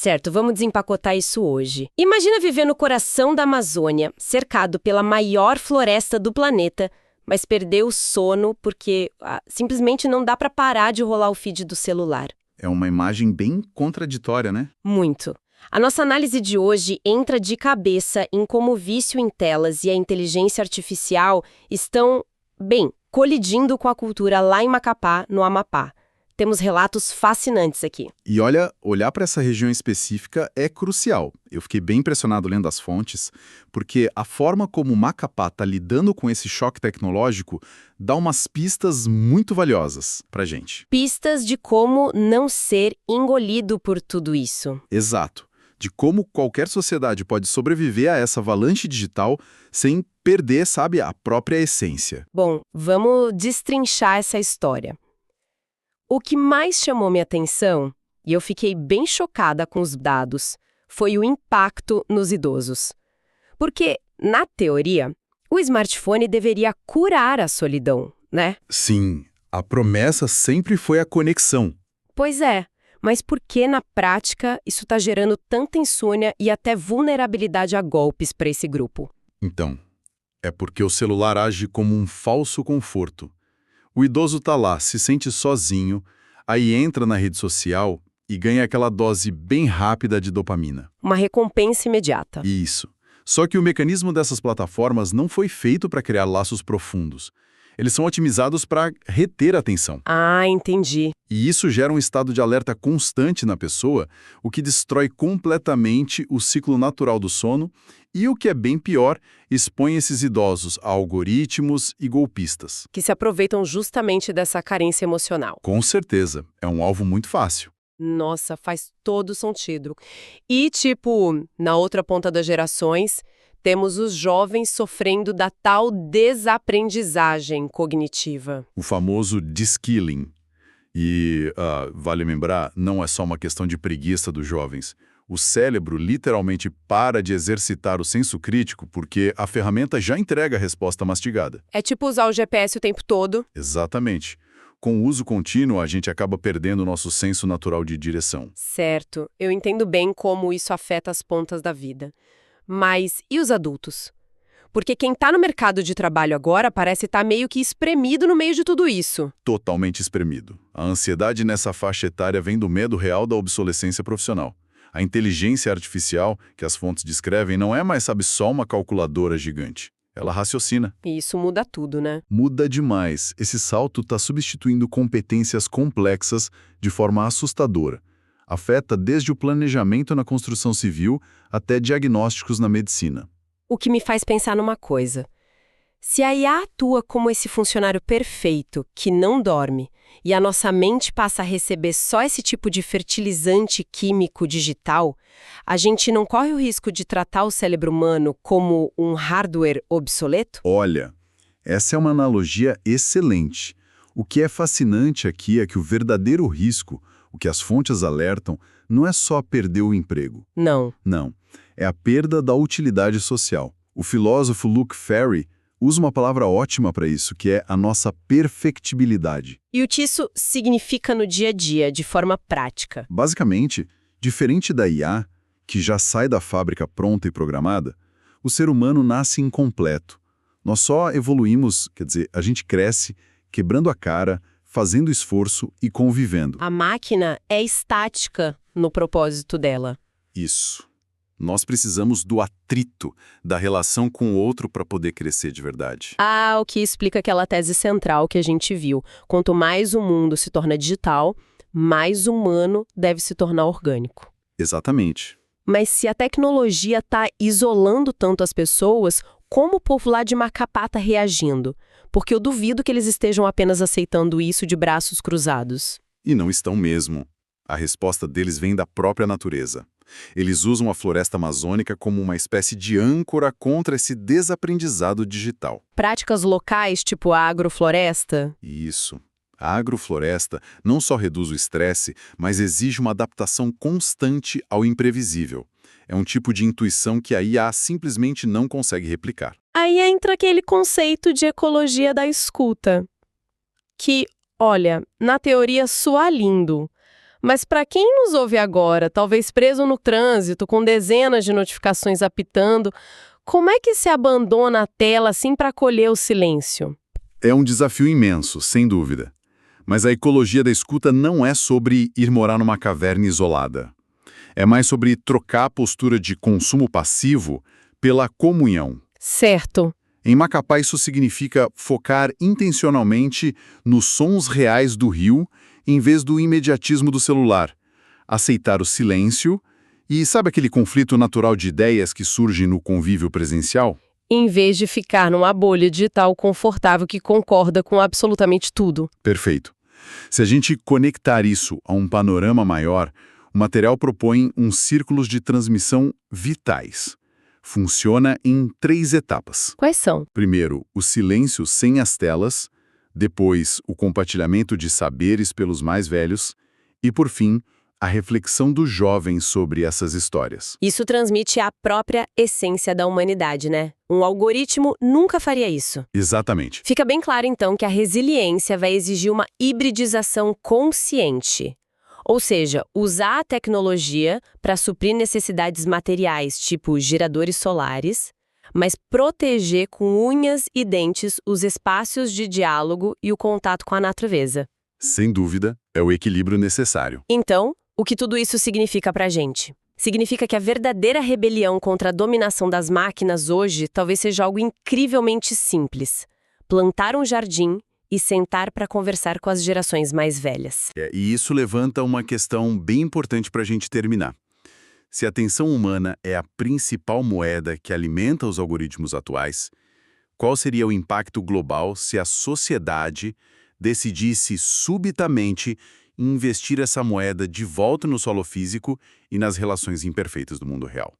Certo, vamos desempacotar isso hoje. Imagina viver no coração da Amazônia, cercado pela maior floresta do planeta, mas perder o sono porque simplesmente não dá para parar de rolar o feed do celular. É uma imagem bem contraditória, né? Muito. A nossa análise de hoje entra de cabeça em como o vício em telas e a inteligência artificial estão, colidindo com a cultura lá em Macapá, no Amapá. Temos relatos fascinantes aqui. E olha, olhar para essa região específica é crucial. Eu fiquei bem impressionado lendo as fontes, porque a forma como o Macapá está lidando com esse choque tecnológico dá umas pistas muito valiosas para gente. Pistas de como não ser engolido por tudo isso. Exato. De como qualquer sociedade pode sobreviver a essa avalanche digital sem perder, sabe, a própria essência. Bom, vamos destrinchar essa história. O que mais chamou minha atenção, e eu fiquei bem chocada com os dados, foi o impacto nos idosos. Porque, na teoria, o smartphone deveria curar a solidão, né? Sim, a promessa sempre foi a conexão. Pois é, mas por que na prática isso está gerando tanta insônia e até vulnerabilidade a golpes para esse grupo? Então, é porque o celular age como um falso conforto. O idoso tá lá, se sente sozinho, aí entra na rede social e ganha aquela dose bem rápida de dopamina. Uma recompensa imediata. Isso. Só que o mecanismo dessas plataformas não foi feito para criar laços profundos. Eles são otimizados para reter a atenção. Ah, entendi. E isso gera um estado de alerta constante na pessoa, o que destrói completamente o ciclo natural do sono e, o que é bem pior, expõe esses idosos a algoritmos e golpistas. Que se aproveitam justamente dessa carência emocional. Com certeza, é um alvo muito fácil. Nossa, faz todo sentido. E, na outra ponta das gerações, temos os jovens sofrendo da tal desaprendizagem cognitiva. O famoso de-skilling. E, vale lembrar, não é só uma questão de preguiça dos jovens. O cérebro literalmente para de exercitar o senso crítico porque a ferramenta já entrega a resposta mastigada. É tipo usar o GPS o tempo todo. Exatamente. Com o uso contínuo, a gente acaba perdendo o nosso senso natural de direção. Certo, eu entendo bem como isso afeta as pontas da vida. Mas e os adultos? Porque quem está no mercado de trabalho agora parece estar meio que espremido no meio de tudo isso. Totalmente espremido. A ansiedade nessa faixa etária vem do medo real da obsolescência profissional. A inteligência artificial, que as fontes descrevem, não é mais, só uma calculadora gigante. Ela raciocina. E isso muda tudo, né? Muda demais. Esse salto está substituindo competências complexas de forma assustadora. Afeta desde o planejamento na construção civil até diagnósticos na medicina. O que me faz pensar numa coisa. Se a IA atua como esse funcionário perfeito, que não dorme, e a nossa mente passa a receber só esse tipo de fertilizante químico digital, a gente não corre o risco de tratar o cérebro humano como um hardware obsoleto? Olha, essa é uma analogia excelente. O que é fascinante aqui é que o verdadeiro risco, o que as fontes alertam, não é só perder o emprego. Não. Não. É a perda da utilidade social. O filósofo Luke Ferry usa uma palavra ótima para isso, que é a nossa perfectibilidade. E o que isso significa no dia a dia, de forma prática? Basicamente, diferente da IA, que já sai da fábrica pronta e programada, o ser humano nasce incompleto. Nós só evoluímos, a gente cresce, quebrando a cara, fazendo esforço e convivendo. A máquina é estática no propósito dela. Isso. Nós precisamos do atrito, da relação com o outro para poder crescer de verdade. O que explica aquela tese central que a gente viu. Quanto mais o mundo se torna digital, mais humano deve se tornar orgânico. Exatamente. Mas se a tecnologia está isolando tanto as pessoas, como o povo lá de Macapá está reagindo? Porque eu duvido que eles estejam apenas aceitando isso de braços cruzados. E não estão mesmo. A resposta deles vem da própria natureza. Eles usam a floresta amazônica como uma espécie de âncora contra esse desaprendizado digital. Práticas locais, tipo a agrofloresta? Isso. A agrofloresta não só reduz o estresse, mas exige uma adaptação constante ao imprevisível. É um tipo de intuição que a IA simplesmente não consegue replicar. Aí entra aquele conceito de ecologia da escuta. Que, olha, na teoria soa lindo, Mas para quem nos ouve agora, talvez preso no trânsito, com dezenas de notificações apitando, como é que se abandona a tela assim para acolher o silêncio? É um desafio imenso, sem dúvida. Mas a ecologia da escuta não é sobre ir morar numa caverna isolada. É mais sobre trocar a postura de consumo passivo pela comunhão. Certo. Em Macapá, isso significa focar intencionalmente nos sons reais do rio em vez do imediatismo do celular, aceitar o silêncio e sabe aquele conflito natural de ideias que surge no convívio presencial? Em vez de ficar numa bolha digital confortável que concorda com absolutamente tudo. Perfeito. Se a gente conectar isso a um panorama maior, o material propõe uns círculos de transmissão vitais. Funciona em 3 etapas. Quais são? Primeiro, o silêncio sem as telas, depois, o compartilhamento de saberes pelos mais velhos e, por fim, a reflexão dos jovens sobre essas histórias. Isso transmite a própria essência da humanidade, né? Um algoritmo nunca faria isso. Exatamente. Fica bem claro, então, que a resiliência vai exigir uma hibridização consciente. Ou seja, usar a tecnologia para suprir necessidades materiais, tipo geradores solares, mas proteger com unhas e dentes os espaços de diálogo e o contato com a natureza. Sem dúvida, é o equilíbrio necessário. Então, o que tudo isso significa para a gente? Significa que a verdadeira rebelião contra a dominação das máquinas hoje talvez seja algo incrivelmente simples. Plantar um jardim e sentar para conversar com as gerações mais velhas. E isso levanta uma questão bem importante para a gente terminar. Se a atenção humana é a principal moeda que alimenta os algoritmos atuais, qual seria o impacto global se a sociedade decidisse subitamente investir essa moeda de volta no solo físico e nas relações imperfeitas do mundo real?